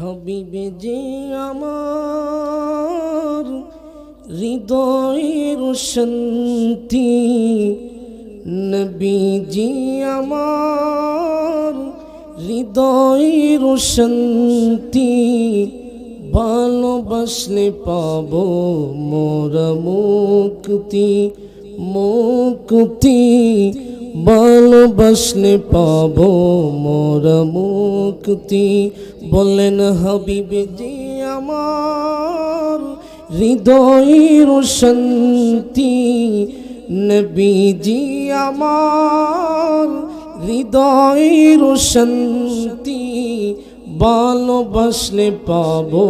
হাবিবে যে আমার হৃদয়ের শান্তি, নবীজি আমার হৃদয়ের শান্তি, ভালোবাসলে পাবো মোরা মুক্তি মুক্তি, ভালোবাসলে পাবো মোরা মুক্তি। বলেন হাবিবে যে আমার হৃদয়ের শান্তি, নবীজি আমার হৃদয়ের শান্তি, ভালোবাসলে পাবো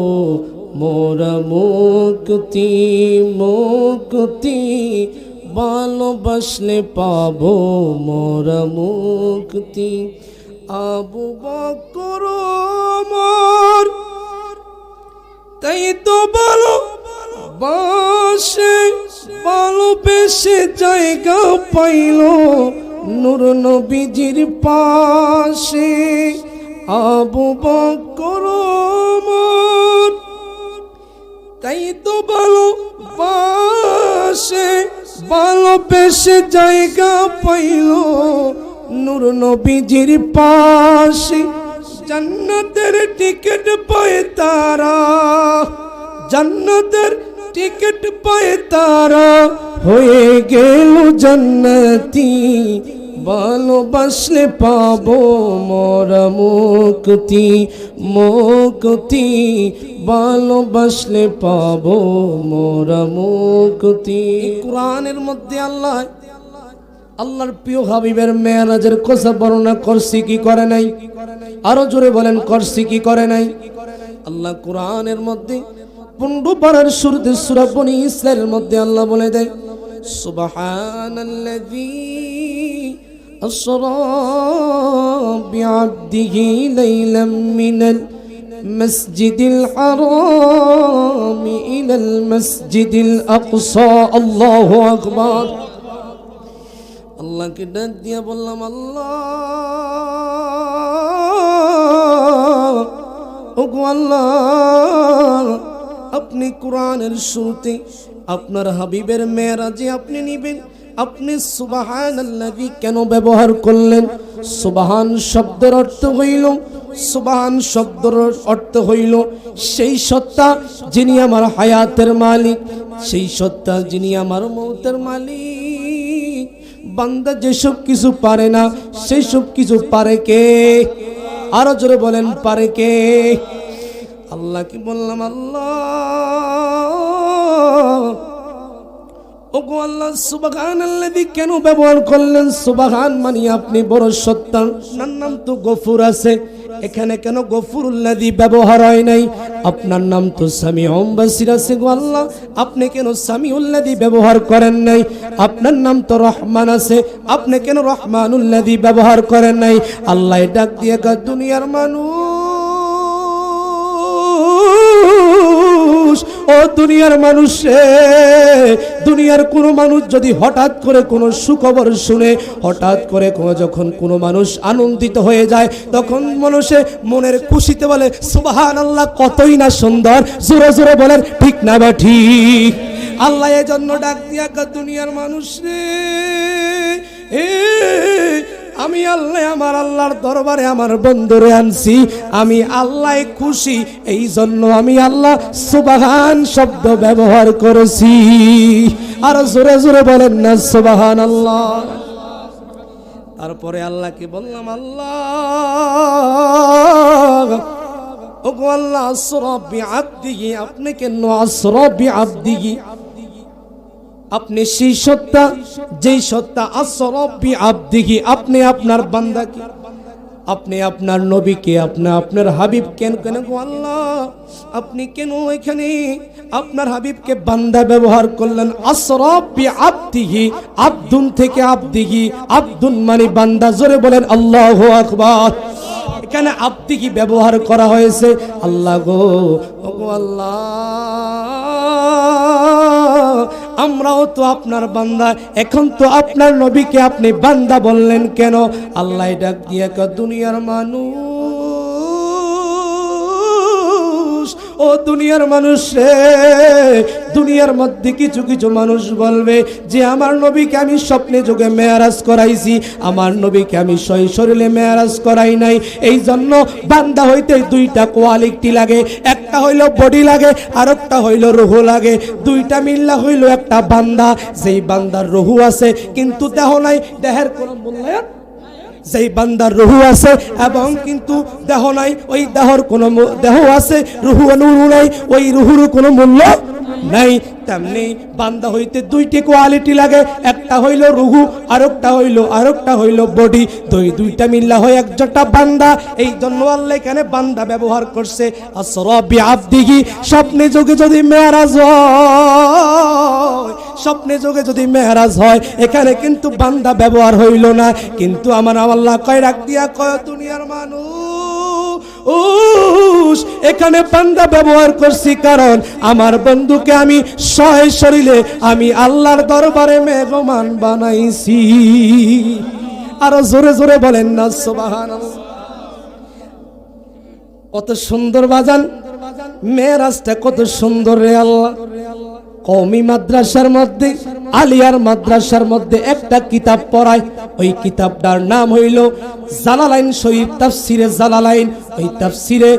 মোরা মুক্তি মুক্তি, ভালোবাসলে পাবো মোরা মুক্তি। আবু বকর ওমর তাই তো ভালোবাসে, ভালোবেসে জায়গা পাইল নূর নবীজির পাশে। আবু বকর ওমর তাই তো ভালোবাসে, ভালোবেসে জায়গা পাইল নূর নবীজির পাশে। জান্নাতের টিকিট পায় তারা, জান্নাতের টিকিট পায় তারা, হয়ে গেল জান্নাতি, ভালোবাসলে পাবো মোরা মুক্তি মুক্তি, ভালোবাসলে পাবো মোরা মুক্তি। কোরআনের মধ্যে আল্লাহর প্রিয় হাবিবের মেরাজের কথা বর্ণনা করছি কি করে নাই? আরো জোরে বলেন, করছি কি করে নাই? আল্লাহ কোরআনের মধ্যে 15 পারার শুরুতে সূরা বনী ইসরাঈলের মধ্যে আল্লাহ বলে দেয়, সুবহানাল্লাযী আসরা বিআবদিহি লাইলাম মিনাল মসজিদিল হারাম ইলাল মসজিদিল আকসা। আল্লাহু আকবার। আল্লাহকে ডাক দিয়া বললাম, আল্লাহ ওগো আল্লাহ, আপনি কোরআনের শুরুতে আপনার হাবিবের মেরাজে আপনি নিবেন, আপনি সুবহানাল্লাযী কেন ব্যবহার করলেন? সুবহান শব্দের অর্থ হইল, সুবহান শব্দের অর্থ হইল সেই সত্তা যিনি আমার হায়াতের মালিক, সেই সত্তা যিনি আমার মৌতের মালিক। বান্দা যেসব কিছু পারে না সেই সব কিছু পারে কে? আরো জোরে বলেন, পারে কে? আল্লাহকে বললাম, আল্লাহ ওগো আল্লাহ, সুবহানাল্লাযী কেন ব্যবহার করলেন? সুবহান মানে আপনি বড় সত্তা। আপনার নাম তো গফুর আছে, এখানে কেন গফুরুল্লাযী ব্যবহার হয় নাই? আপনার নাম তো সামিউম বাসির আছে গো আল্লাহ, আপনি কেন সামিউল্লাযী ব্যবহার করেন নাই? আপনার নাম তো রহমান আছে, আপনি কেন রহমানুল্লাযী ব্যবহার করেন নাই? আল্লাহ ডাক দিয়ে গা, দুনিয়ার মানুষ, ও দুনিয়ার মানুষ, দুনিয়ার কোন মানুষ যদি হঠাৎ করে কোনো সুখবর শুনে, হঠাৎ করে যখন কোনো মানুষ আনন্দিত হয়ে যায়, তখন মানুষে মনের খুশিতে বলে সুবহানাল্লাহ, কতই না সুন্দর। জোরে জোরে বলেন, ঠিক না বা ঠিক? আল্লাহ এই জন্য ডাক দিয়া দুনিয়ার মানুষ রে, আমি আল্লাহ আমার আল্লাহর দরবারে আমার বন্ধুরে আনছি, আমি আল্লাহ খুশি, এই জন্য আমি আল্লাহ সুবহান শব্দ ব্যবহার করেছি। আর জোরে জোরে বলেন না সুবহানাল্লাহ। তারপরে আল্লাহকে বললাম, আল্লাহ ওগো আল্লাহ, আসরা বিআবদিহি, আপনি কেন আসরা বিআবদিহি? আপনি সেই সত্তা, যেই সত্তা আসরা বিআবদিহি, আপনি আপনার বান্দাকে, আপনি আপনার নবীকে, আপনার হাবিব কেন গো আল্লাহ, আপনি কেন এখানে আপনার হাবিবকে বান্দা ব্যবহার করলেন? আসরা বিআবদিহি, আব্দুন থেকে আবদিহি, আব্দুন মানে বান্দা। জোরে বলেন আল্লাহু আকবার। এখানে আবদিহি ব্যবহার করা হয়েছে। আল্লাহ গো ওগো আল্লাহ, আমরাও তো আপনার বান্দা, এখন তো আপনার নবীকে আপনি বান্দা বললেন কেন? আল্লাহ ডাক দিয়ে দুনিয়ার মানুষ, ও দুনিয়ার মানুষ রে, দুনিয়ার মধ্যে কিছু কিছু মানুষ বলবে যে আমার নবীকে আমি স্বপ্নে যোগে মেয়ারাজ করাইছি, আমার নবীকে আমি শরীরে মেয়ারাজ করাই নাই। এই জন্য বান্দা হইতে দুইটা কোয়ালিটি লাগে, একটা হইল বডি লাগে আর একটা হইল রুহু লাগে। দুইটা মিল্লা হইল একটা বান্দা, যেই বান্দার রুহু আছে কিন্তু দেহ নাই, দেহের কোনো মূল্যায়ন, যেই বান্দার রুহু আছে এবং কিন্তু দেহ নাই, ওই দেহর কোনো দেহ আছে রুহু নাই, ওই রুহুর কোনো মূল্য নাই। তেমনি বান্দা হইতে দুইটি কোয়ালিটি লাগে, একটা হইল রুহু আরেকটা হইল বডি। দুইটা মিল্লা হয় একটা বান্দা। এই জন্য আল্লাহ এখানে বান্দা ব্যবহার করছে আসরা বিআবদিহি। স্বপ্নে যোগে যদি মেরাজ হয়, স্বপ্নে যোগে যদি মেরাজ হয়, এখানে কিন্তু বান্দা ব্যবহার হইল না। কিন্তু আমার আল্লাহ কয় রাখ দিয়া কয় দুনিয়ার মানুষ, এখানে বান্দা ব্যবহার করছি কারণ আমার বন্ধুকে আমি শরীরে আমি আল্লাহর দরবারে মেহমান বানাইছি। আরো জোরে জোরে বলেন না সুবহানাল্লাহ। কত সুন্দর বাজান, মেরাজটা কত সুন্দর রে আল্লাহ। কওমি মাদ্রাসার মধ্যে, আলিয়ার মাদ্রাসার মধ্যে একটা কিতাব পড়ায়, ওই কিতাবটার নাম হইল জালালাইন শরীফ, তাফসিরে জালালাইন। ওই তাফসিরে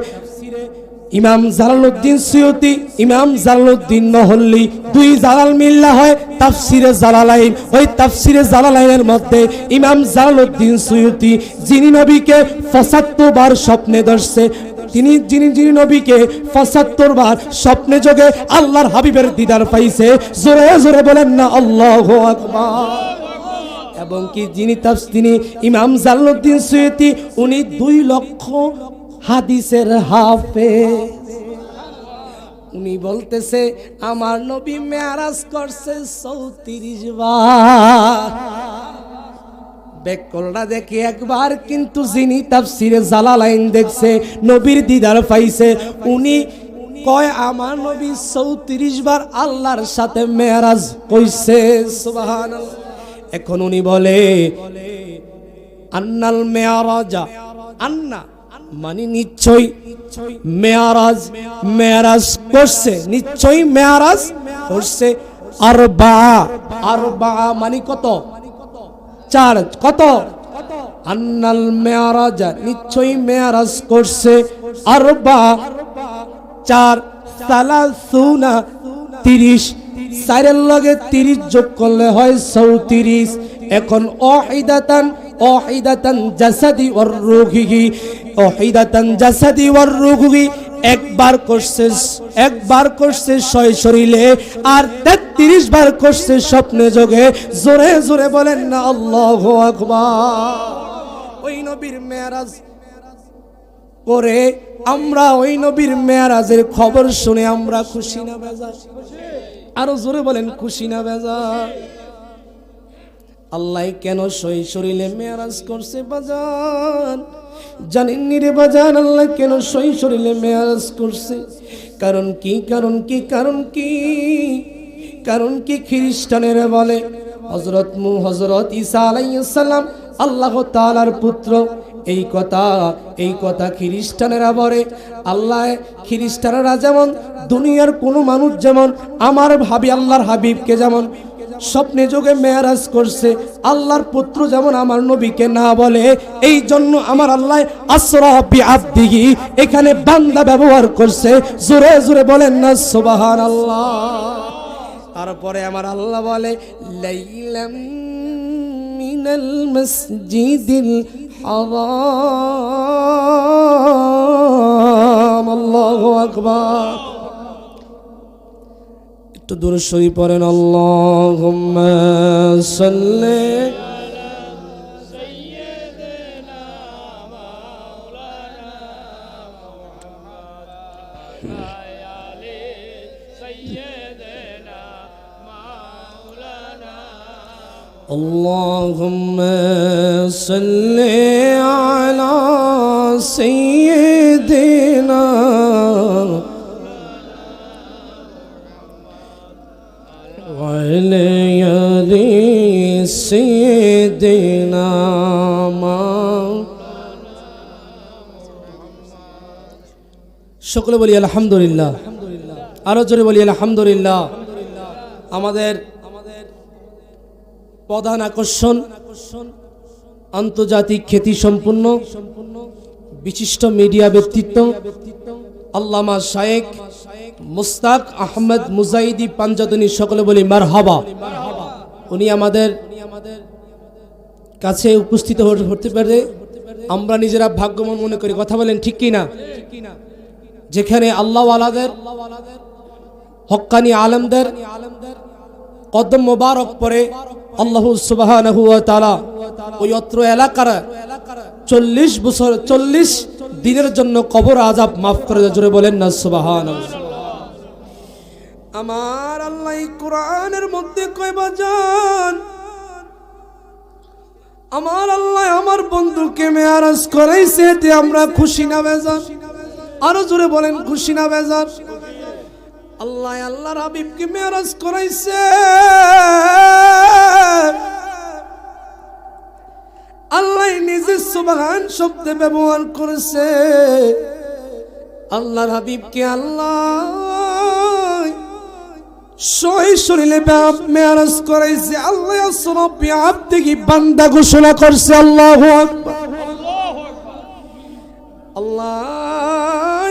ইমাম জালালউদ্দিন সুয়ুতি, ইমাম জালালউদ্দিন নহল্লি, দুই জালাল মিল্লা হয় তাফসিরে জালালাইন। ওই তাফসিরে জালালাইনের মধ্যে ইমাম জালালউদ্দিন সুয়ুতি, যিনি নবীকে ৭৫ বার স্বপ্নে ধরছে, যিনি নবীকে ৭৫ বার স্বপ্নে যোগে আল্লাহর হাবিবের দিদার পাইছে, জোরে জোরে বলেন না আল্লাহু আকবার। এবং কি যিনি ইমাম জালালউদ্দিন সুয়ুতি, উনি ২ লক্ষ হাদিসের হাফেজ। উনি বলতেছে আমার নবী মেরাজ করছে ৩৪ বার। বেকলটা দেখে একবার, কিন্তু যিনি তাফসিরে জালালাইন দেখছে, নবীর দিদার পাইছে, উনি কয় আমার নবী ৩৪ বার আল্লাহর সাথে মেরাজ কইছে। সুবহানাল্লাহ। এখন উনি বলে আন্নাল মেরাজা, আন্না মানে নিশ্চয় মেরাজ করছে, নিশ্চয় মেরাজ করছে। আরবা মানে কত? 4। কত? আন্নাল মেরাজ, নিশ্চয় মেরাজ করছে। আরবা 4, সালাসুনা 30, 4 লগে 30 যোগ করলে হয় 34। এখন ওয়াহিদাতান জাসাদি ওয়ার রূহি, ওয়াহিদাতান জাসাদি ওয়ার রূহি একবার করছে শরীরে, আর 33 বার করছে স্বপ্নে যোগে। জোরে জোরে বলেন না আল্লাহু আকবার। ওই নবীর মেরাজ করে আমরা, ওই নবীর মেরাজের খবর শুনে আমরা খুশি না বেজার? আরো জোরে বলেন খুশি না বেজার? আল্লাহ কেন শরীরে মেরাজ করছে বাজান? জানেননি রে বাজান, আল্লাহ কেন শরীরে মেরাজ করছে? কারণ কি খ্রিস্টানেরা বলে হযরত ঈসা আলাইহিস সালাম আল্লাহ তাআলার পুত্র। এই কথা খ্রিস্টানেরা বলে। খ্রিস্টানেরা যেমন দুনিয়ার কোনো মানুষ যেমন আমার আল্লাহর হাবিবকে যেমন স্বপ্নে যোগে মেরাজ করছে, আল্লাহর পুত্র যেমন আমার নবীকে না বলে, এই জন্য আমার আল্লাহ আসরা বিআবদিহি এখানে বান্দা ব্যবহার করছে। জোরে জোরে বলেন না সুবহানাল্লাহ। তারপরে আমার আল্লাহ বলে লাইলাম মিনাল মসজিদিল হারাম। আল্লাহু আকবার। একটু দরুদ শরীফ পড়েন। আল্লাহুম্মা সাল্লি সাইয়্যিদিনা মাওলানা মুহাম্মদ আলি সাইয়্যিদিনা মাওলানা। আল্লাহুম্মা সাল্লি আলা সাইয়্যিদিনা سيدنا সকলে বলি আলহামদুলিল্লাহ, আরো জোরে বলি আলহামদুলিল্লাহ। আমাদের প্রধান আকর্ষণ আন্তর্জাতিক খ্যাতি সম্পন্ন বিশিষ্ট মিডিয়া ব্যক্তিত্ব আল্লামা শায়েখ মুস্তাক আহমদ মুজাহিদি পাঞ্জাতনী, সকলে বলি মারহাবা। উনি আমাদের কাছে উপস্থিত হতে পারে আমরা নিজেরা ভাগ্যবান মনে করি। কথা বলেন ঠিক কি না? যেখানে আল্লাহ ওয়ালাদের হক্কানি আলেমদের কদম মোবারক পরে আল্লাহ সুবহানাহু ওয়া তাআলা ওই অত্র এলাকার 40 বছর 40 দিনের জন্য কবর আযাব মাফ করে দেয়। জোরে বলেন না সুবহানাল্লাহ। আমার আল্লাহ কোরআনের মধ্যে কয় বাজান, আমার আল্লাহ আমার বন্ধুকে মেরাজ করাইছে, এতে আমরা খুশি না বেজার? আরো জোরে বলেন খুশি না বেজার? আল্লাহ আল্লাহর হাবিবকে মেরাজ করাইছে, আল্লাহ নিজে সুবহান শব্দ ব্যবহার করেছে। আল্লাহর হাবিবকে আল্লাহ সহি শরীরে মেরাজ করাইছে। আল্লাহ আসরা বিআবদিহি বান্দা ঘোষণা করছে। আল্লাহু আকবার। আল্লাহ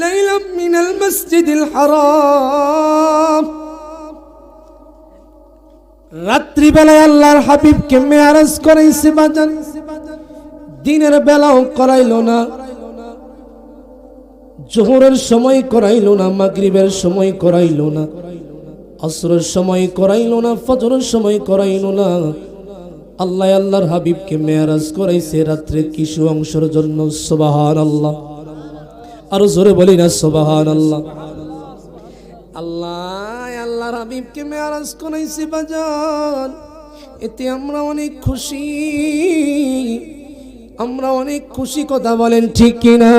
লাইলাম মিনাল মসজিদিল হারাম, রাত্রি বেলায় আল্লাহর হাবিবকে মেরাজ করাইছে বাজান। দিনের বেলাও করাইলো না, জোহরের সময় করাইলো না, মাগরিবের সময় করাইলো না, আসরের সময় করাইলো না, ফজরের সময় করাইলো না। আল্লাহ আল্লাহর হাবিবকে মেরাজ করাইছে রাত্রে কিছু অংশের জন্য। সুবহানাল্লাহ, আরো জোরে বলি না সুবহানাল্লাহ। আল্লাহ আল্লাহর হাবিবকে মেরাজ করাইছে বাজান, এতে আমরা অনেক খুশি, আমরা অনেক খুশি। কথা বলেন ঠিক কিনা?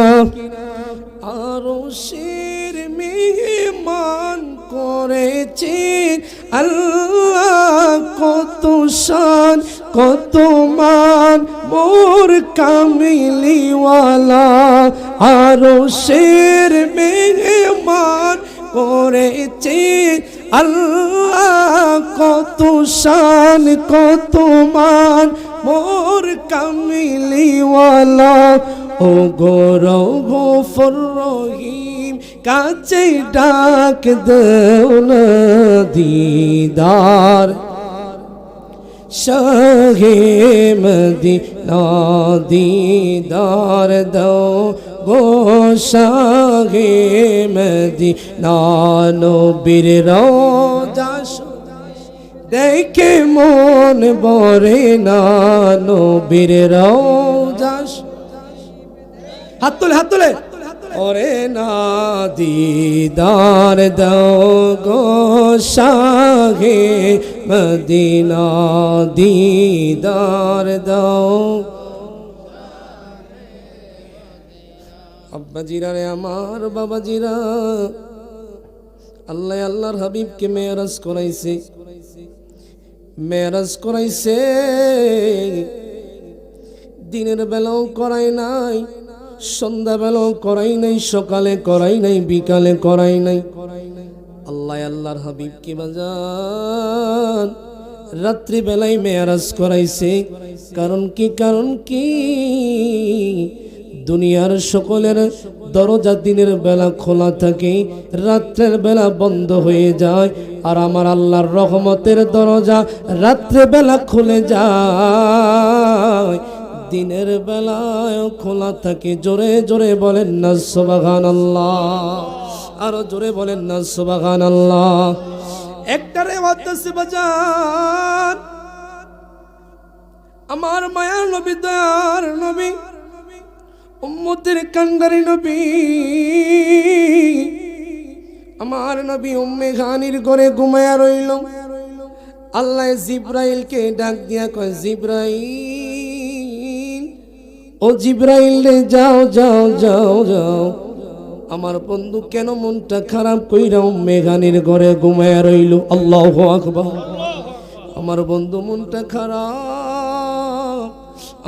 আরশের মেহমান করেছেন আল্লাহ, কত শান কত মান মোর কামিলিওয়ালা। আরশের মেহমান করেছেন আল্লাহ, কত শান কত মান মোর কামিলিওয়ালা। ও গৌরগফর রহিম কাছে ডাক দেও না দিদার শাহে মদিনা, দিদার দাও গো শাহে মদিনা। নবীর রওজা দেখে মন ভরে না, নবীর রওজা। হাত তোলে হাত তোলে। ওরে না দিদার দাও গো শাহে মদিনা, দিদার দাও। আব্বাজিরা রে আমার বাবাজিরা, আল্লাহ আল্লাহর হাবিবকে মেরাজ করাইছে, মেরাজ করাইছে। দিনের বেলাও করাই নাই, সন্ধ্যা বেলাও করাই নাই, সকালে করাই নাই, বিকালে করাই নাই। আল্লাহ আল্লাহর হাবিবকে বাজান রাত্রি বেলায় মেরাজ করাইছে। কারণ কি? কারণ কি? দুনিয়ার সকলের দরজা দিনের বেলা খোলা থাকে, রাত্রের বেলা বন্ধ হয়ে যায়। আর আমার আল্লাহর রহমতের দরজা রাত্রে বেলা খুলে যায়, দিনের বেলায় খোলা থাকে। জোরে জোরে বলেন না সুবহানাল্লাহ, আরো জোরে বলেন না সুবহানাল্লাহ। একটা রেওয়াত আছে বাজান, আমার মায়ার নবী দয়ার নবী উম্মতের কান্ডারি নবী, আমার নবী উম্মে খানির ঘরে ঘুমায়া রইল। আল্লাহ জিব্রাইলকে ডাক দিয়া কয়, জিব্রাইল, ও জিব্রাইল রে যাও যাও যাও যাও, আমার বন্ধু কেন মনটা খারাপ কইরা উম্মে খানির ঘরে ঘুমায়া রইল। আল্লাহু আকবার। আমার বন্ধু মনটা খারাপ,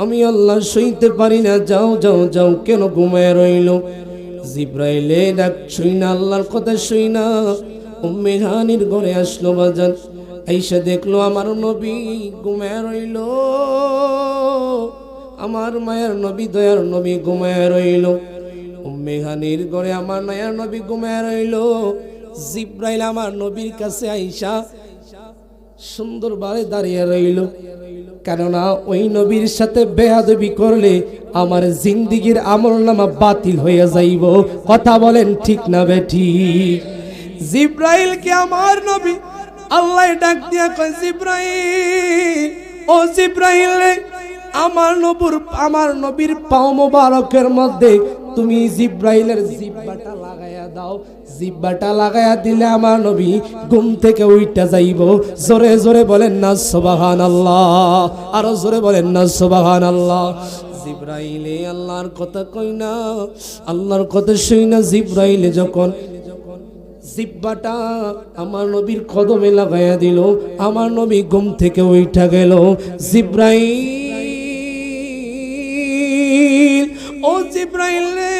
আমি আল্লাহ সইতে পারি না, যাও যাও যাও, কেন ঘুমায় রইল? জিব্রাইলে ডাক শুই না, আল্লাহর কথা শুই না উম্মে হানির ঘরে আসলো বাজান। আইসা দেখলো আমার নবী ঘুমায় রইল, আমার মায়ের নবী দয়ার নবী ঘুমায় রইল। উম্মে হানির ঘরে আমার মায়ের নবী ঘুমায় রইল। জিব্রাইল আমার নবীর কাছে আইসা সুন্দরভাবে দাঁড়িয়ে রইল, কেননা ওই নবীর সাথে বেয়াদবি করলে আমার জিন্দিগির আমলনামা বাতিল হয়ে যাইব। কথা বলেন ঠিক না বেঠিক? জিব্রাইল কে আমার নবী আল্লাহ ডাক দিয়া কয়, জিব্রাইল, ও জিব্রাইল রে, আমার নবীর পাও মোবারকের মধ্যে তুমি জিব্রাইলের জিব্বাটা লাগায়া দাও। জিব্বাটা লাগায়া দিলে আমার নবী ঘুম থেকে উইঠা যাইব। জোরে জোরে বলেন না সুবহানাল্লাহ, আরো জোরে বলেন না সুবহানাল্লাহ। জিব্রাইলে আল্লাহর কথা কই না, আল্লাহর কথা শুই না। জিব্রাইলে যখন জিব্বাটা আমার নবীর কদমে লাগায়া দিল, আমার নবী ঘুম থেকে উইঠা গেল। জিব্রাইল, ও জিব্রাইল রে,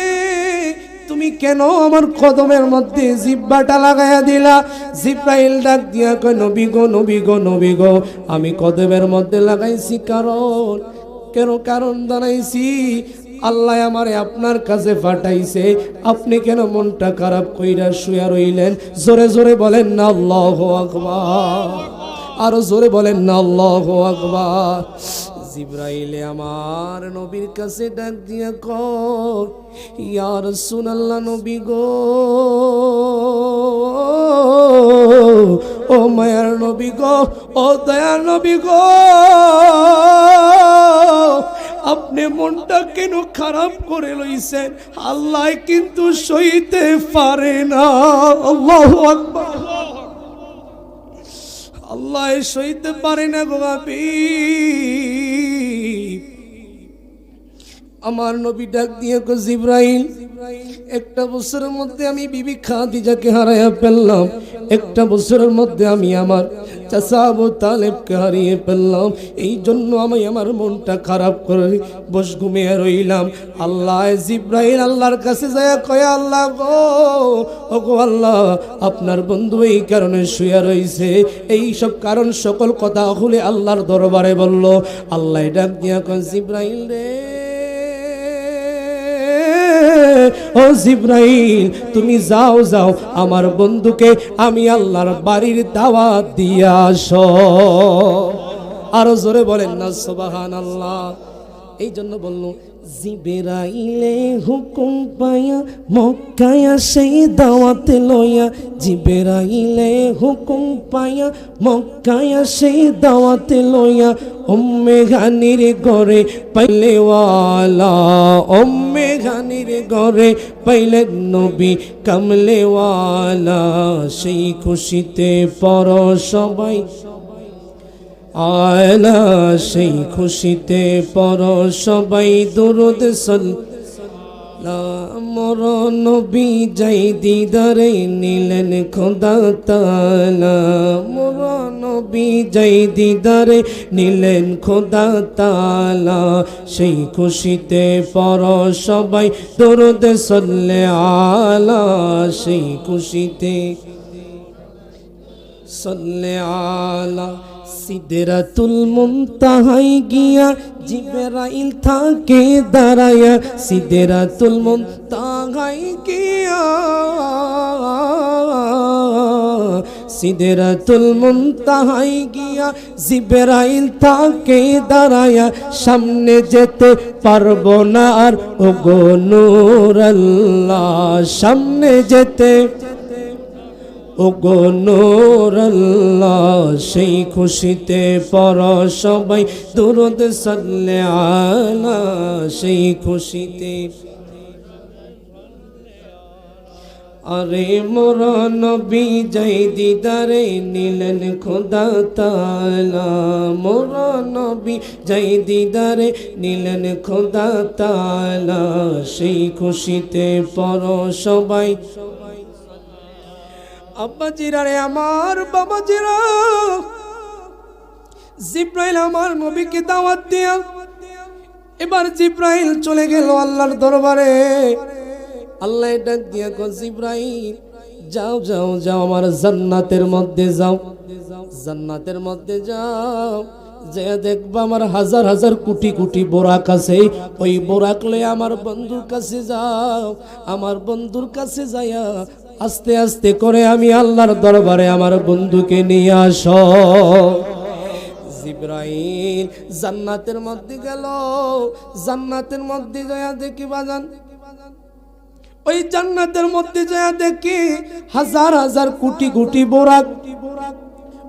তুমি কেন আমার কদমের মধ্যে জিব্বাটা লাগায়া দিলা? জিব্রাইল ডাক দিয়া কয়, নবী গো, নবী গো, নবী গো, আমি কদমের মধ্যে লাগাইছি কারণ জানাইছি, আল্লাহ আমারে আপনার কাছে পাঠাইছে। আপনি কেন মনটা খারাপ কইরা শুয়া রইলেন? জোরে জোরে বলেন না আল্লাহু আকবার, আরো জোরে বলেন না আল্লাহু আকবার। জিব্রাইলে আমার নবীর কাছে ডাক দিয়া কয়, ইয়া রাসূলুল্লাহ, নবী গো, ও মায়ার নবী গো, ও দয়ার নবী গো, আপনি মনটা কেন খারাপ করে লইছেন? আল্লাহ কিন্তু সইতে পারে না। আল্লাহু আকবার, আল্লাহ সইতে পারে না গো হাবিব। আমার নবী ডাক দিয়ে কো, জিব্রাইল, একটা বছরের মধ্যে আমি বিবি খাদিজাকে হারাইয়া ফেললাম, একটা বছরের মধ্যে আমি আমার চাচা আবু তালেবকে হারিয়ে ফেললাম। এই জন্য আমি আমার মনটা খারাপ করে বস ঘুমিয়ে রইলাম। আল্লাহ, জিব্রাইল আল্লাহর কাছে যায় কয়, আল্লাহ গো, ও গো আল্লাহ, আপনার বন্ধু এই কারণে শুয়ে রইছে। এই সব কারণ সকল কথা খুলে আল্লাহর দরবারে বলল। আল্লাহ ডাক দিয়া কয়, জিব্রাইল রে, ও জিব্রাইল, তুমি যাও যাও, আমার বন্ধুকে আমি আল্লাহর বাড়ির দাওয়াত দিয়ে আসো। আরো জোরে বলেন না সুবহানাল্লাহ। এই জন্য বললো, জিবরাইলে হুকুম পায়া মক্কায় সেই দাওয়াতে লইয়া, জিবরাইলে হুকুম পায়া মক্কায় সেই দাওয়াতে লইয়া, উম্মে হানির ঘরে পাইলে ওয়ালা, উম্মে হানির ঘরে পাইলে নবী কামলে ওয়ালা। সেই খুশিতে পর সবাই আলা, সেই খুশিতে পর সবাই দুরুদ সালাম। মোর নবী যাই দিদারে নিলেন খোদা তাআলা, মোর নবী যাই দিদারে নিলেন খোদা তাআলা। সেই খুশিতে পর সবাই দুরুদ সাল্লে আলা, সেই খুশিতে সাল্লে আলা। সিদরাতুল মুনতাহায় গিয়া জিবরাইল থাকে দাঁড়ায়া, সিদরাতুল মুনতাহায় গিয়া, সিদরাতুল মুনতাহায় গিয়া জিবরাইল থাকে দাঁড়ায়া। সামনে যেতে পারবো না আর ওগো নূর আল্লাহ, সামনে যেতে ওগো নূর আল্লাহ। সেই খুশিতে পর সবাই দুরুদ সাল্লে আলা, সেই খুশিতে। আরে মোর নবী যাই দিদারে নিলেন খোদা তাআলা, মোর নবী যাই দিদারে নিলেন খোদা তাআলা। সেই খুশিতে পর সবাই। আব্বাজিরা রে আমার, বাবাজিরা, জিব্রাইল আমার নবীকে দাওয়াত দিয়া এবার জিব্রাইল চলে গেল আল্লাহর দরবারে। আল্লাহ ডাক দিয়া কয় জিবরাইল যাও যাও যাও আমার জান্নাতের মধ্যে যাও, জান্নাতের মধ্যে যাও, যে দেখবা আমার হাজার হাজার কোটি কোটি বোরাক আছে, ওই বোরাক লয়ে আমার বন্ধুর কাছে যাও। আমার বন্ধুর কাছে যাইয়া আস্তে আস্তে করে আমি আল্লাহর দরবারে আমার বন্ধুকে নিয়ে আসো। জিবরাইল জান্নাতের মধ্যে গেল, জান্নাতের মধ্যে যাইয়া দেখি বাজান, ওই জান্নাতের মধ্যে যাইয়া দেখি হাজার হাজার কোটি কোটি বোরাক।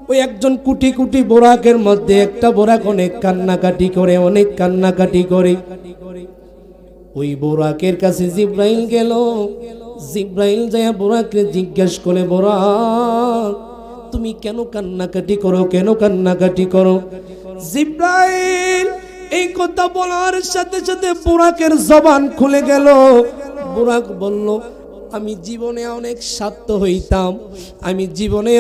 ওই একজন কোটি কোটি বোরাকের মধ্যে একটা বোরাক অনেক কান্নাকাটি করে, অনেক কান্নাকাটি করে। ওই বোরাকের কাছে জিবরাইল গেল। জিবরাইল যাইয়া বোরাককে জিজ্ঞেস করে, বোরাক তুমি কেন কান্নাকাটি করো, কেন কান্নাকাটি করো? জিবরাইল এই কথা বলার সাথে সাথে বোরাকের জবান খুলে গেল। বোরাক বলল, আমি জীবনে অনেক স্বার্থ হইতাম, আমি জীবনে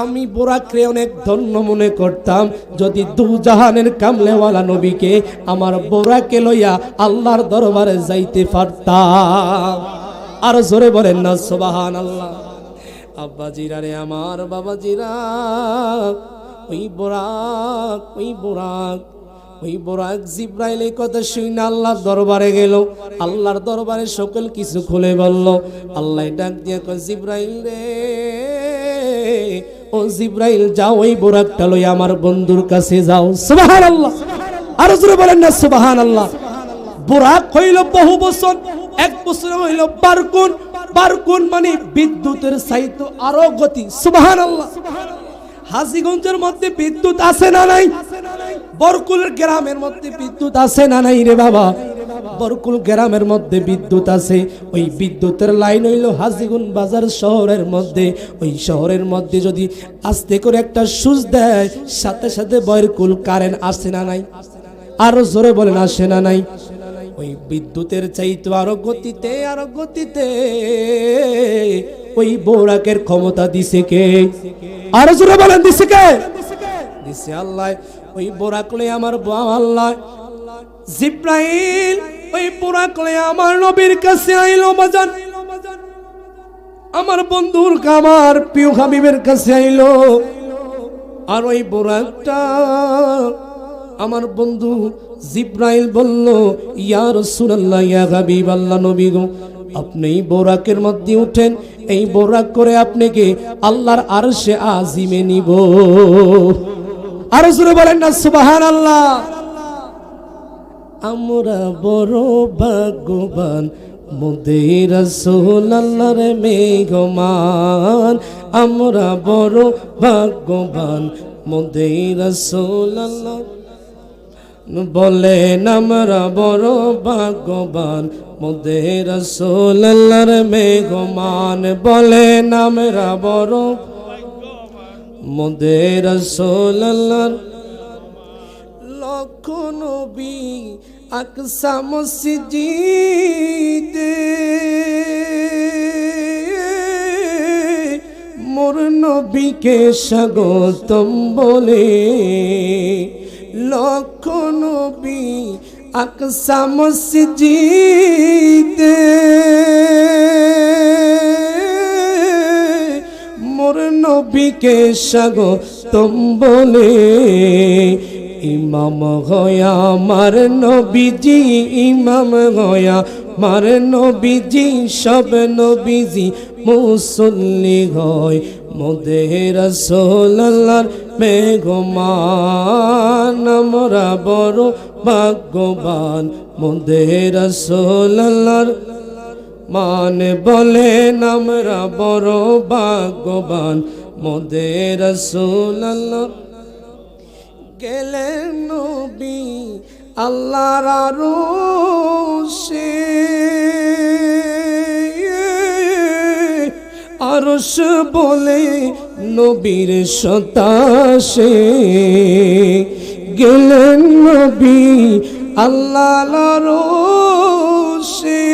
আমি বোরাকরে অনেক ধন্য মনে করতাম যদি দুজাহানের কামলেওয়ালা নবীকে আমার বোরাকে লইয়া আল্লাহর দরবারে যাইতে পারতাম। আর জোরে বলেন না সুবহানাল্লাহ। আব্বাজিরা রে আমার বাবাজিরা, ওই বোরাক, ওই বোরাক, ওই বোরাক জিবরাইল এই কথা শুনে আল্লাহর দরবারে গেল। আল্লাহর দরবারে সকল কিছু খুলে বলল। আল্লাহ ডাক দিয়ে কয়, জিবরাইল রে, ও জিবরাইল যাও ওই বোরাকটা লইয়া আমার বন্ধুর কাছে যাও। সুবহানাল্লাহ, আর জোরে বলেন না সুবহানাল্লাহ। বোরাক হইল বহু বছর, এক বছর হইল বারকুন, বারকুন মানে বিদ্যুতের চাইতে আরো গতি। সুবহানাল্লাহ। হাজীগঞ্জের মধ্যে বিদ্যুৎ আছে না নাই? বরকুলের গ্রামের মধ্যে বিদ্যুৎ আছে না নাই রে বাবা? বরকুল গ্রামের মধ্যে বিদ্যুৎ আছে। ওই বিদ্যুতের লাইন হইল হাজীগঞ্জ বাজার শহরের মধ্যে। ওই শহরের মধ্যে যদি আস্তে করে একটা সুইচ দেয়, সাথে সাথে বরকুল কারেন্ট আসে না নাই? আরো জোরে বলেন আসে না নাই? ওই বিদ্যুতের চাইতে আরো গতিতে, আরো গতিতে ওই বোরাকের ক্ষমতা দিছে কে? আরো জোরে বলেন দিছে কে? দিছে আল্লাহ। ওই বোরাক লয়ে আমার আল্লাহ জিবরাইল ওই বোরাক লয়ে আমার নবীর কাছে আইলো বাজান, আমার বন্ধুর আমার প্রিয় হাবিবের কাছে আইলো। আর ওই বোরাকটা আমার বন্ধু জিবরাইল বলল, ইয়া রাসূলুল্লাহ, ইয়া হাবিবাল্লাহ, নবী গো আপনি এই বোরাকের মধ্যে উঠেন, এই বোরাক করে আপনাকে আল্লাহর আরশে আজিমে নিব। আর জোরে বলেন না সুবহানাল্লাহ। আমরা বড় ভাগ্যবান, মোদের রাসূল আল্লাহর মেহমান। আমরা বড় ভাগ্যবান, মোদের রাসূল আল্লাহ বলেন আমরা বড় ভাগ্যবান, মোদের রাসূল আল্লাহর মেহমান। বলেন আমরা বড় মোদের রাসূল আল্লাহর। লক্ষ নবী আকসা মসজিদে, মোর নবীকে স্বাগতম বলে। লক্ষ নবী আকসা মসজিদে, মোর নবীকে স্বাগতম বলে। ইমাম হয়া আমার নবীজি, ইমাম হয়া আমার নবীজি, সব নবীজি মুসল্লি হয়, মোদের রাসূল আল্লাহর মেহমান। আমরা বড় ভাগ্যবান, মোদের রাসূল আল্লাহর মান। বলেন আমরা বড় ভাগ্যবান, মোদের রাসূল আল্লাহর। গেলেন নবী আল্লাহর আরশে, আরশ বলে নবীর সতাশে। গেলেন নবী আল্লাহর আরশে,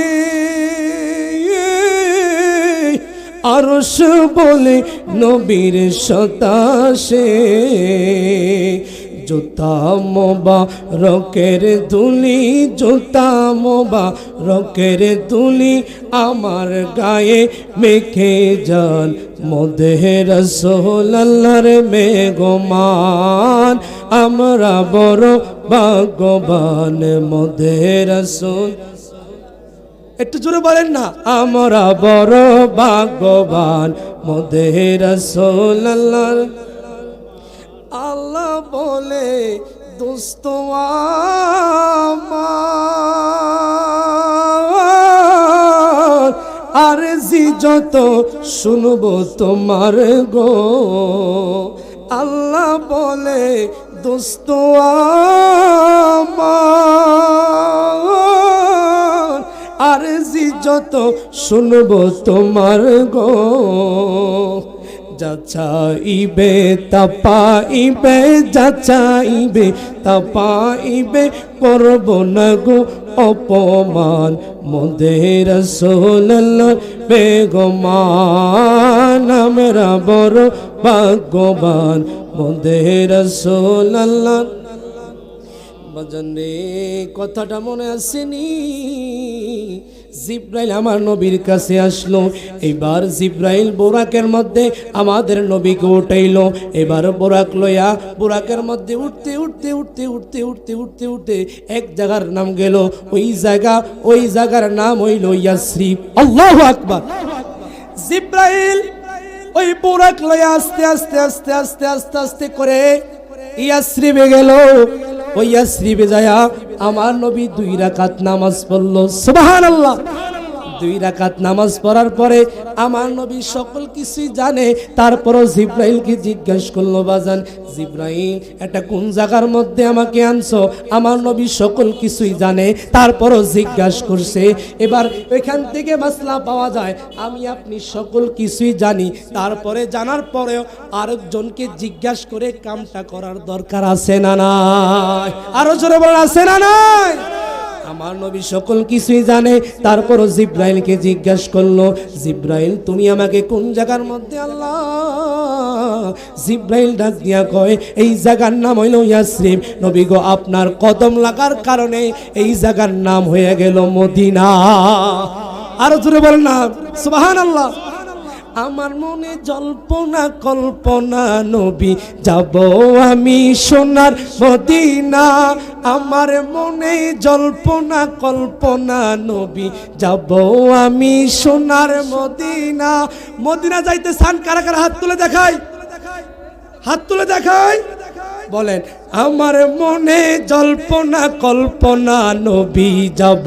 আরশ বলে নবীর সতাশে। জুতা মোবারকের ধুলি, জুতা মোবারকের ধুলি আমার গায়ে মেখে যান মদে রাসূল আল্লাহর মেঘমান। আমরা বড় ভাগ্যবান মদে রাসূল, একটু জোরে বলেন না, আমরা বড় ভাগ্যবান মদে রাসূল আল্লাহর। আল্লাহ বলে দোস্ত আমার, আর জি যত শুনবো তোমার গো। আল্লাহ বলে দোস্ত আমার, আর জি যত শুনবো তোমার গো। যাচাইবে তাপাইবে, যাচাইবে তাপাইবে, করব না গো অপমান মদে রাসূল আল্লাহর বেগমান। আমরা বড় ভাগ্যবান মদে রাসূল আল্লাহর। বাজানে কথাটা মনে আসেনি? জিব্রাইল আমার নবীর কাছে আসলো। এবার জিব্রাইল বোরাকের মধ্যে আমাদের নবীকে উঠাইলো। এবার বোরাক লইয়া বোরাকের মধ্যে উঠতে উঠতে উঠতে উঠতে উঠতে উঠতে উঠতে এক জায়গার নাম গেল। ওই জায়গার নাম হইল ইয়াসরিব। আল্লাহু আকবার। জিব্রাইল ওই বোরাক লইয়া আস্তে আস্তে আস্তে আস্তে আস্তে আস্তে করে ইয়াসরিবে গেল। ওই ইয়াসরিবে যায়া আমার নবী 2 রাকাত নামাজ পড়লো। সুবহানাল্লাহ। 2 রাকাত নামাজ পড়ার পরে আমার নবী সকল কিছুই জানে। তারপরও জিব্রাইলকে জিজ্ঞাসা করলো, বাজান জিব্রাইল এটা কোন জায়গার মধ্যে আমাকে আনছো? আমার নবী সকল কিছুই জানে, তারপরও জিজ্ঞাসা করছে। এবার ওইখান থেকে মাসলা পাওয়া যায়, আমি আপনি সকল কিছুই জানি, তারপরে জানার পরেও আরেকজনকে জিজ্ঞাসা করে কামটা করার দরকার আছে না নাই? আরো জোরে বলেন, আছে না নাই? আমার নবী সকল কিছুই জানে, তারপরও জিব্রাইলকে জিজ্ঞাসা করলো, জিব্রাইল তুমি আমাকে কোন জায়গার মধ্যে? আল্লাহ জিব্রাইল ডাক দিয়া কয়, এই জায়গার নাম হইল ইয়াসরিব। নবী গো আপনার কদম লাগার কারণে এই জায়গার নাম হয়ে গেল মদিনা। আরো জোরে বলেন না সুবহানাল্লাহ। আমার মনে জল্পনা কল্পনা নবী যাব আমি সোনার মদিনা। আমার মনে জল্পনা কল্পনা নবী যাব আমি সোনার মদিনা। মদিনা যাইতে চান কারা কারা? হাত তুলে দেখাই, হাত তুলে দেখাই। বলেন, আমার মনে জল্পনা কল্পনা নবী যাব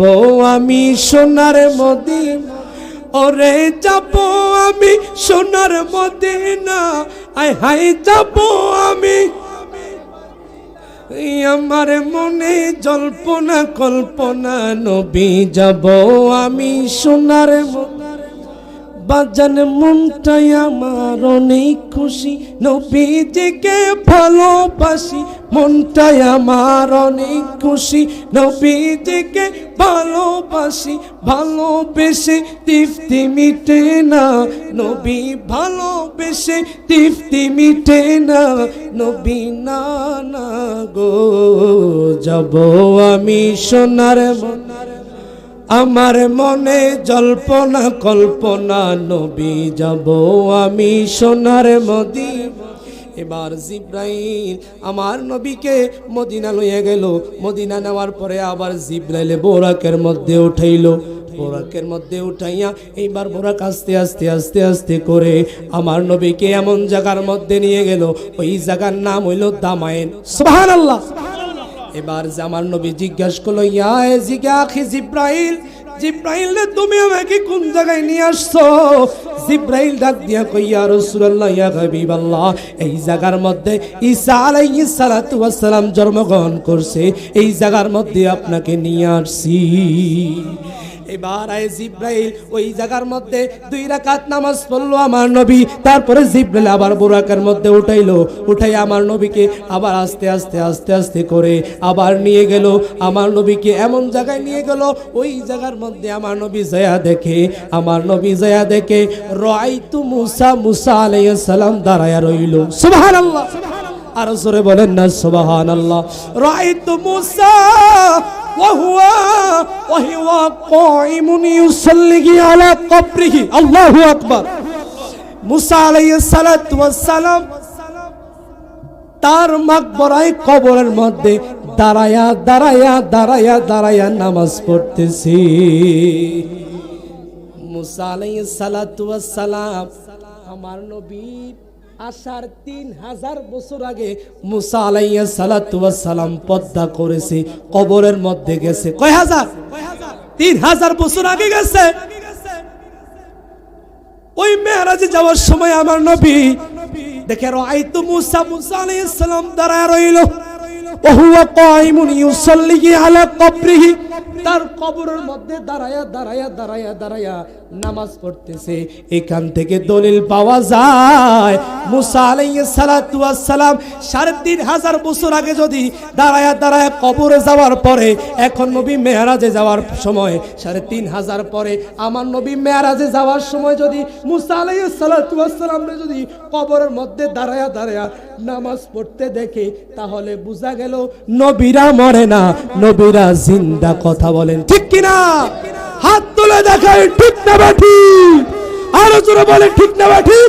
আমি সোনার মদিনা। ওরে যাব আমি সোনার মদিনা, আয় হাই যাব আমি। আমার মনে জল্পনা কল্পনা নবী যাব আমি সোনার মদিনা। বাজান মনটাই আমার অনেক খুশি, নবীজিকে ভালোবাসি। মনটাই আমার অনেক খুশি, নবীজিকে ভালোবাসি। ভালোবেসে তৃপ্তি মিটে না নবী, ভালোবেসে তৃপ্তি মিটে না নবী। না না গো যাব আমি সোনার মদিনা। আমার মনে জল্পনা কল্পনা নবী যাব আমি সোনার মদিনা। এবার জিব্রাইল আমার নবীকে মদিনা লইয়া গেল। মদিনা নেওয়ার পরে আবার জিব্রাইল বোরাকের মধ্যে উঠাইল। বোরাকের মধ্যে উঠাইয়া এইবার বোরাক আস্তে আস্তে আস্তে আস্তে করে আমার নবীকে এমন জায়গার মধ্যে নিয়ে গেল, ওই জায়গার নাম হইল দামায়েন। সুবহানাল্লাহ। এবার আমার নবী জিজ্ঞাসা করলো, ইয়া আখি জিব্রাইল, জিব্রাইল রে তুমি আমাকে কোন জায়গায় নিয়ে আসছো? জিব্রাইল ডাক দিয়া কই, ইয়া রাসূলুল্লাহ, ইয়া হাবিবাল্লাহ, এই জায়গার মধ্যে ঈসা আলাইহিস সালাতু ওয়াস সালাম জন্মগ্রহণ করছে, এই জায়গার মধ্যে আপনাকে নিয়ে আসছি। এবার আয় জিব্রাইল ওই জায়গার মধ্যে 2 রাকাত নামাজ পড়লো আমার নবী। তারপরে জিব্রাইল আবার বোরাকের মধ্যে উঠাইলো। উঠাই আমার নবীকে আবার আস্তে আস্তে আস্তে আস্তে করে আবার নিয়ে গেল। আমার নবীকে এমন জায়গায় নিয়ে গেল, ওই জায়গার মধ্যে আমার নবী যায়া দেখে, আমার নবী যায়া দেখে রাআইতু মুসা, মুসা আলাইহিস সালাম দাঁড়ায়া রইল। সুবহানাল্লাহ। আর জোরে বলেন না সুবহানাল্লাহ। রাআইতু মূসা ওয়া হুয়া কাইমুন ইউসাল্লি আলা কবরিহি। আল্লাহু আকবার। মূসা আলাইহিস সালাতু ওয়াস সালাম তার মাকবরায় কবরের মধ্যে দাঁড়ায়া দাঁড়ায়া দাঁড়ায়া দাঁড়ায়া নামাজ পড়তেছি। মূসা আলাইহিস সালাতু ওয়াস সালাম আমার নবীর আসার 3000 বছর আগে মূসা আলাইহিস সালাতু ওয়াস সালাম পর্দা করেছে, কবরের মধ্যে গেছে। কয় হাজার? 3000 বছর আগে গেছে। ওই মেরাজে যাওয়ার সময় আমার নবী দেখে রাআইতু মূসা, মূসা আলাইহিস সালাম দাঁড়ায় রইল। ওয়া হুয়া কাইমুন ইউসাল্লি আলা কবরিহি, তার কবরের মধ্যে দাঁড়ায়া দাঁড়ায়া দাঁড়ায়া দাঁড়ায়া নামাজ পড়তেছে। এখান থেকে দলিল পাওয়া যায় মূসা আলাইহিস সালাতু ওয়াস সালাম 3500 বছর আগে যদি দাঁড়ায়া দাঁড়ায়া কবরে যাওয়ার পরে, এখন নবী মেরাজে যাওয়ার সময় 3500 পরে আমার নবী মেরাজে যাওয়ার সময় যদি মূসা আলাইহিস সালাতু ওয়াস সালামরে যদি কবরের মধ্যে দাঁড়ায়া দাঁড়ায়া নামাজ পড়তে দেখে, তাহলে বোঝা গেল নবীরা মরে না, নবীরা জিন্দা। কথা বলেন ঠিক কিনা? হাত তুলে দেখায় ঠিক না বাঠি? আরো জোরে বলে ঠিক না বাঠি?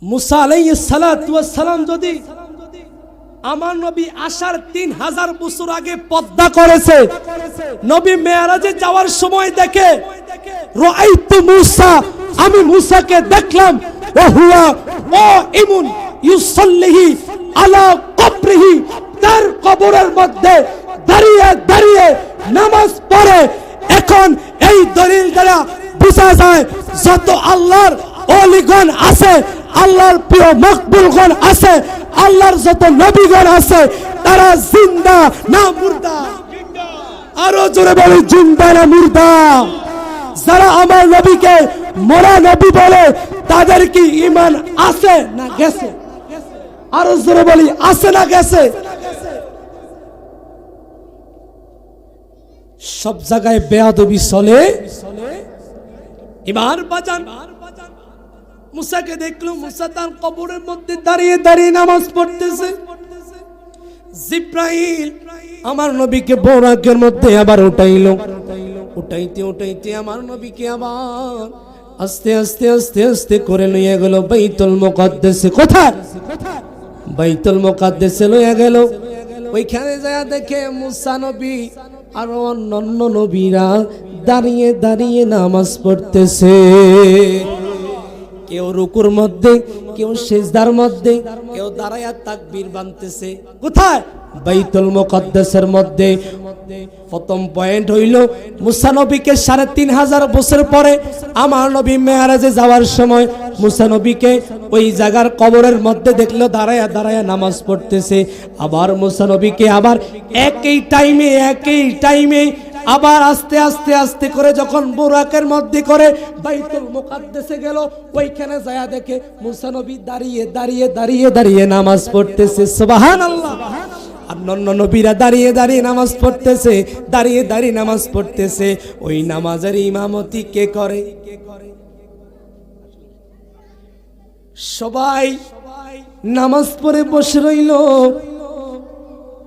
মূসা আলাইহিস সালাতু ওয়াস সালাম যদি আমার নবী আসার 3000 বছর আগে পর্দা করেছে, নবী মেরাজে যাওয়ার সময় দেখে রাআইতু মূসা, আমি মূসাকে দেখলাম, ওয়া হুয়া কাইমুন ইউসাল্লি আলা কবরিহি, তার কবরের মধ্যে দাঁড়িয়ে দাঁড়িয়ে নামাজ পড়ে। এখন এই দলিল দ্বারা বোঝা যায় যত আল্লাহর ওলিগণ আছে, আল্লাহর প্রিয় মকবুলগণ আছে, আল্লাহর যত নবীগণ আছে, তারা জিন্দা না মুর্দা? আরো জোরে বলে জিন্দা না মুর্দা? যারা আমার নবীকে মরা নবী বলে, তাদের কি ঈমান আছে না গেছে? আরো জোরে বলি আছে না গেছে? সব জায়গায় বেয়াদবি চলে। এবার বাজান মূসাকে দেখলো, মূসা তার কবরের মধ্যে দাঁড়িয়ে দাঁড়িয়ে নামাজ পড়তেছে। জিব্রাইল আমার নবীকে বোরাকের মধ্যে আবার উঠাইলো। উঠাইতে উঠাইতে আমার নবীকে আবার আস্তে আস্তে আস্তে আস্তে করে নিয়ে গেল বাইতুল মুকাদ্দাসে। কোথায়? বাইতুল মুকাদ্দাসে লইয়া গেল। ওইখানে যায় দেখে মূসা নবী আর অন্যান্য নবীরা দাঁড়িয়ে দাঁড়িয়ে নামাজ পড়তেছে। কেউ রুকুর মধ্যে, কেউ সিজদার মধ্যে, কেউ দাঁড়ায়া তাকবীর বানতেছে। কোথায়? বাইতুল মুকাদ্দাসের মধ্যে। প্রথম পয়েন্ট হইল মূসা নবীকে 3500 বছর পরে আমার নবী মেরাজে যাওয়ার সময় মূসা নবীকে ওই জায়গার কবরের মধ্যে দেখলো দাঁড়ায়া দাঁড়ায়া নামাজ পড়তেছে। আবার মূসা নবীকে আবার একই টাইমে আবার আস্তে আস্তে আস্তে করে যখন বুরাকের মধ্যে করে বাইতুল মুকাদ্দাসে গেল, ওইখানে যায় দেখে মূসা নবী দাঁড়িয়ে দাঁড়িয়ে দাঁড়িয়ে দাঁড়িয়ে নামাজ পড়তেছে। সুবহানাল্লাহ। অন্যান্য নবীরা দাঁড়িয়ে দাঁড়িয়ে নামাজ পড়তেছে, দাঁড়িয়ে দাঁড়িয়ে নামাজ পড়তেছে। ওই নামাজের ইমামতি কে করে? সবাই নামাজ পড়ে বসে রইল,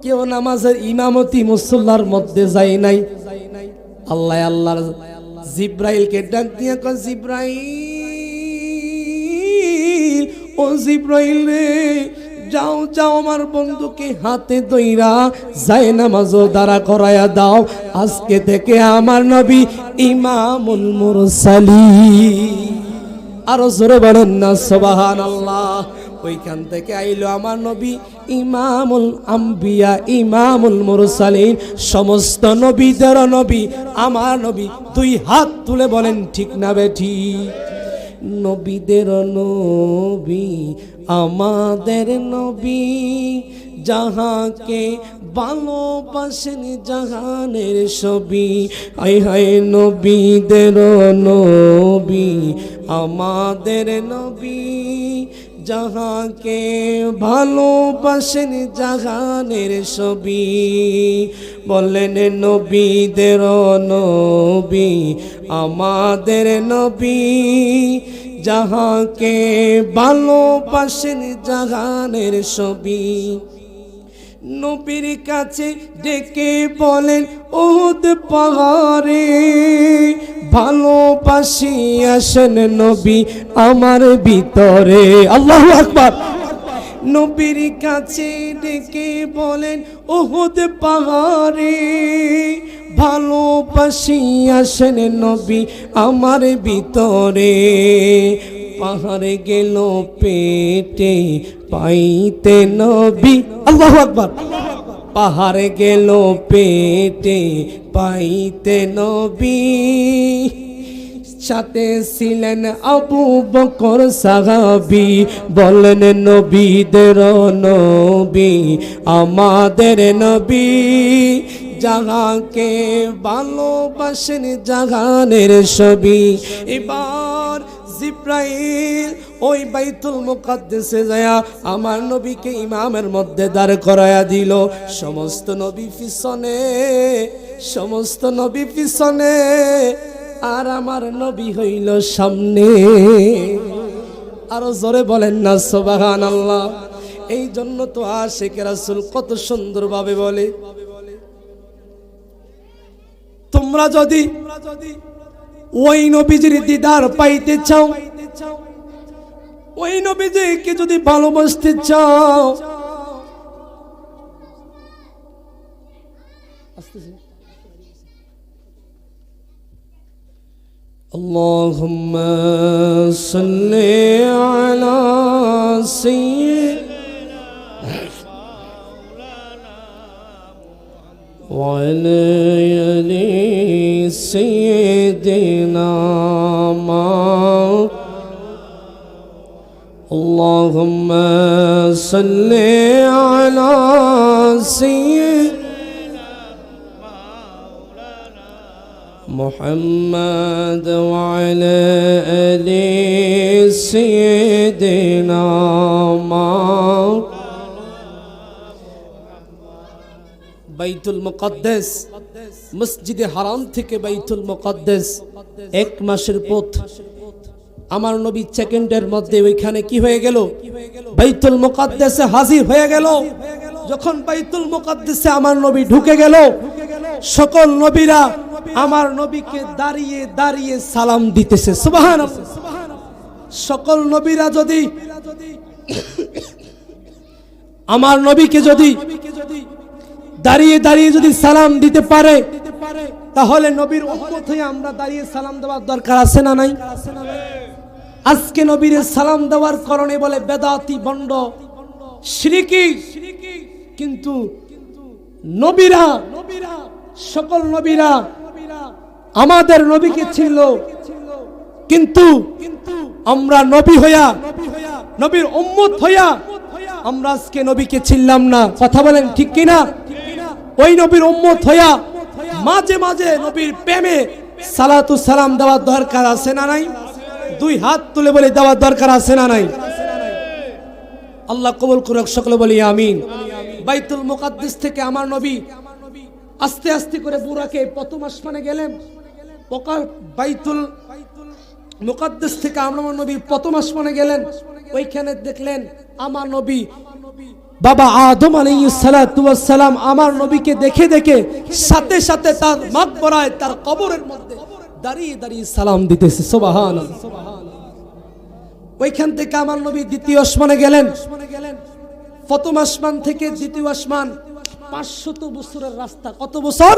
কেউ নামাজের ইমামতি মুসল্লার মধ্যে যায় নাই। আল্লাহ আল্লাহ জিব্রাইলকে ডাক দিয়ে কয়, জিব্রাইল, ও জিব্রাইল রে, যাও যাও আমার বন্ধুকে হাতে ধইরা যায় নামাজও দাঁড়া করায়া দাও। আজকে থেকে আমার নবী ইমামুল মুরসালিন। আরো জোরে বলেন না সুবহানাল্লাহ। ওইখান থেকে আইলো আমার নবী ইমামুল আম্বিয়া, ইমামুল মুরসালিন, সমস্ত নবীদের নবী আমার নবী। দুই হাত তুলে বলেন ঠিক না বেঠি? নবীদের নবী আমাদের নবী, যাহাকে ভালোবাসেন জাহানের ছবি। হায় হায় নবীদের নবী আমাদের নবী, যাহাকে ভালোবাসেন জাহানের ছবি, বলেন নবীদের নবী আমাদের নবী, যাহাকে ভালোবাসেন জাহানের ছবি। নবীর কাছে ডেকে বলেন উহুদ পাহাড়ে, ভালোবাসি আসেন নবী আমার ভিতরে। আল্লাহু আকবার। নবীর কাছে ডেকে বলেন উহুদ পাহাড়ে, ভালোবাসি আসেন নবী আমার ভিতরে। পাহাড়ে গেল পেটে পাইতে নবী। আল্লাহু আকবার। পাহাড়ে গেল পেটে পাইতে নবী, সাথে ছিলেন আবু বকর সাহাবী, বলেন নবীদের নবী আমাদের নবী, যাহাকে ভালোবাসেন জাহানের ছবি। এবার জিব্রাইল ওই বাইতুল মুকাদ্দাসে যায়া আমার নবীকে ইমামের মধ্যে দাঁড় করায়া দিল। সমস্ত নবী পিছনে, সমস্ত নবী পিছনে, আর আমার নবী হইল সামনে। আরো জোরে বলেন না সুবহানাল্লাহ। এই জন্য তো আশিক রাসূল কত সুন্দরভাবে বলে, তোমরা যদি ওই নবীজির দিদার পাইতে চাও, ওই নবীজিকে যদি ভালোবাসতে চাও, আল্লাহুম্মা সাল্লি আলা সাইয়্যিদিনা ওয়া আলা আলি সাইয়্যিদিনা আল্লাহুম্মা সাল্লি আলা সাইয়্যিদিনা মুহাম্মাদ ওয়া আলা আলি সাইয়্যিদিনা বাইতুল মুকাদ্দাস, মসজিদে হারাম থেকে বাইতুল মুকাদ্দাস 1 মাসের পথ। আমার নবী সেকেন্ডের মধ্যে ওইখানে কি হয়ে গেল? বাইতুল মুকাদ্দাসে হাজির হয়ে গেল। যখন বাইতুল মুকাদ্দাসে আমার নবী ঢুকে গেল, সকল নবীরা আমার নবীকে দাঁড়িয়ে দাঁড়িয়ে সালাম দিতেছে। সুবহানাল্লাহ। সকল নবীরা যদি আমার নবীকে যদি দাঁড়িয়ে দাঁড়িয়ে যদি সালাম দিতে পারে, তাহলে নবীর উম্মত হয়ে আমরা দাঁড়িয়ে সালাম দেওয়ার দরকার আছে না নাই? আজকে নবীর সালাম দেওয়ার কারণে বলে বেদাতি, ভণ্ড, শিরকি। কিন্তু নবীরা, সকল নবীরা আমাদের নবীকে ছিল, কিন্তু আমরা নবী হইয়া, নবীর উম্মত হইয়া আমরা আজকে নবীকে চিনলাম না। কথা বলেন ঠিক কিনা? ওই নবীর উম্মত হইয়া মাঝে মাঝে নবীর প্রেমে সালাতু সালাম দেওয়ার দরকার আছে না নাই? 2 হাত তুলে বলে দেওয়ার দরকার আছে না নাই? আল্লাহ কবুল করুক, সকলে বলি আমিন। বাইতুল মুকাদ্দাস থেকে আমার নবী আস্তে আস্তে করে বুরাকে প্রথম আসমানে গেলেন। বাইতুল মুকাদ্দাস থেকে আমার নবী প্রথম আসমানে গেলেন। ওইখানে দেখলেন আমার নবী বাবা আদম আলাইহিস সালাতু ওয়াস সালাম আমার নবীকে দেখে দেখে সাথে সাথে তার মাকবরায়, তার কবরের মধ্যে দাঁড়িয়ে দাঁড়িয়ে সালাম দিতেছে। সুবহানাল্লাহ। ওইখান থেকে আমার নবী দ্বিতীয় আসমানে গেলেন। প্রথম আসমান থেকে দ্বিতীয় আসমান 500 বছরের রাস্তা। কত বছর?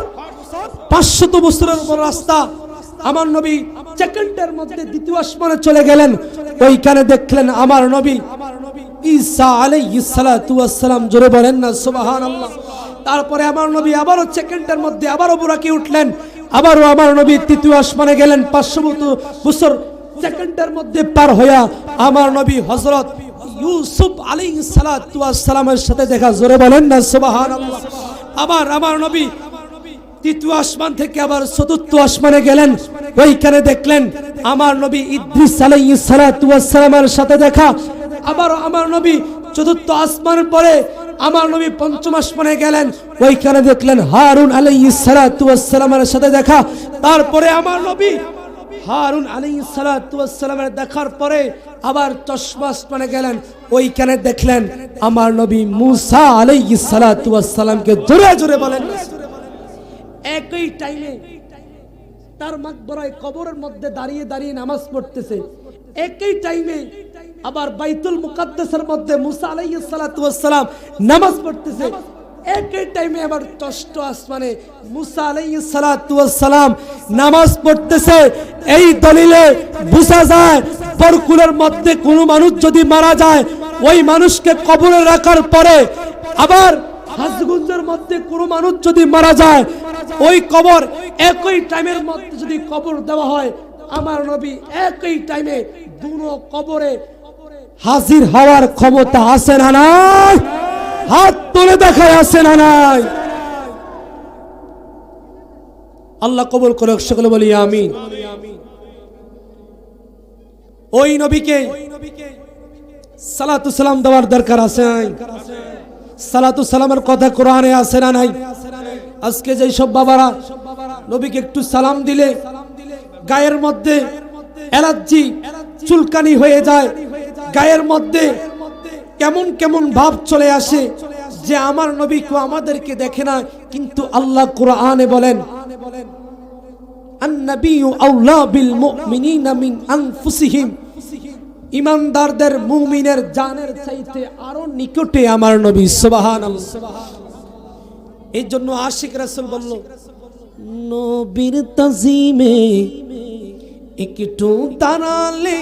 500 বছরের উপর রাস্তা। আমার নবী সেকেন্ডের মধ্যে দ্বিতীয় আসমানে চলে গেলেন। ওইখানে দেখলেন আমার নবী ঈসা আলাইহিস সালাতু ওয়াস সালাম। জোরে বলেন না সুবহানাল্লাহ। তারপরে আমার নবী আবারও সেকেন্ডের মধ্যে আবারও বুরাকে উঠলেন। আবারও আমার নবী তৃতীয় আসমানে গেলেন। 500 বছর সেকেন্ডের মধ্যে পার হইয়া আমার নবী হযরত ইউসুফ আলাইহিস সালাতু ওয়াস সালামের সাথে দেখা। জোরে বলেন না সুবহানাল্লাহ। আবার আমার নবী তৃতীয় আসমান থেকে আবার চতুর্থ আসমানে গেলেন। ওইখানে দেখলেন আমার নবী ইদ্রিস আলাইহিস সালাতু ওয়াস সালামের সাথে দেখা। আবার আমার নবী চতুর্থ আসমানের পরে আমার নবী পঞ্চম আসমানে গেলেন, ওইখানে দেখলেন হারুন আলাইহিস সালাতু ওয়াস সালামের সাথে দেখা। তারপরে আমার নবী হারুন আলাইহিস সালাতু ওয়াস সালামের দেখার পরে আবার দশম আসমানে গেলেন, ওইখানে দেখলেন আমার নবী মুসা আলাইহিস সালাতু ওয়াস সালামকে। জোরে জোরে বলেন। একই টাইমে তার মাকবরায় কবরের মধ্যে দাঁড়িয়ে দাঁড়িয়ে নামাজ পড়তেছে। একই টাইমে আবার বাইতুল মুকাদ্দাসের মধ্যে মুসা আলাইহিস সালাতু ওয়াস সালাম নামাজ পড়তেছে। একই টাইমে আবার ষষ্ঠ আসমানে মুসা আলাইহিস সালাতু ওয়াস সালাম নামাজ পড়তেছে। এই দলিলে বোঝা যায় পরকুলের মধ্যে কোনো মানুষ যদি মারা যায়, ওই মানুষকে কবরে রাখার পরে আবার হাজগুঞ্জের মধ্যে কোনো মানুষ যদি মারা যায়, ওই কবর একই টাইমের মধ্যে যদি কবর দেওয়া হয়, আমার নবী একই টাইমে দুটো কবরে হাজির হওয়ার ক্ষমতা আছে না নাই? হাত তুলে দেখায় আছে না নাই? আল্লাহ কবুল করে, সকলে বলি আমিন। ওই নবীকে সালাতু সালাম দেওয়ার দরকার আছে নাই? সালাতু সালামের কথা কোরআনে আছে না নাই? আজকে যেই সব বাবারা নবীকে একটু সালাম দিলে গায়ের মধ্যে অ্যালার্জি চুলকানি হয়ে যায়, গায়ের মধ্যে কেমন কেমন ভাব চলে আসে যে আমার নবী কো আমাদেরকে দেখে না। কিন্তু আল্লাহ কোরআনে বলেন আন-নাবিয়্যু আওলা বিল মুমিনিনা মিন আনফুসিহিম, ঈমানদারদের মুমিনের জানের চাইতে আরো নিকটে আমার নবী। সুবহানাল্লাহ। এই জন্য আশিক রাসূল বলল, নবীর তাজিমে একটু দাঁড়ালে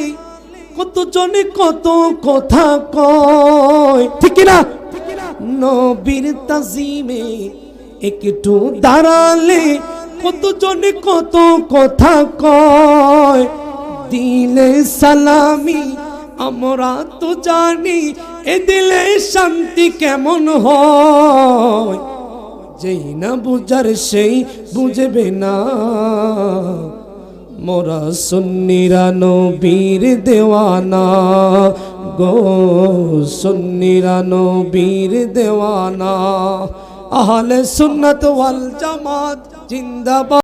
কত জনে কত কথা কয়, ঠিক না? নবীর তাজিমে একটু দাঁড়ালে কত জনে কত কথা কয়, দিলে সালামি আমরা তো জানি এ দিলে শান্তি কেমন হয়, যেই না বুঝার সেই বুঝবে না, মোরা সুন্নিরা নবীর দেওয়ানা গো, সুন্নিরা নবীর দেওয়ানা। আহলে সুন্নাত ওয়াল জামাত জিন্দাবাদ।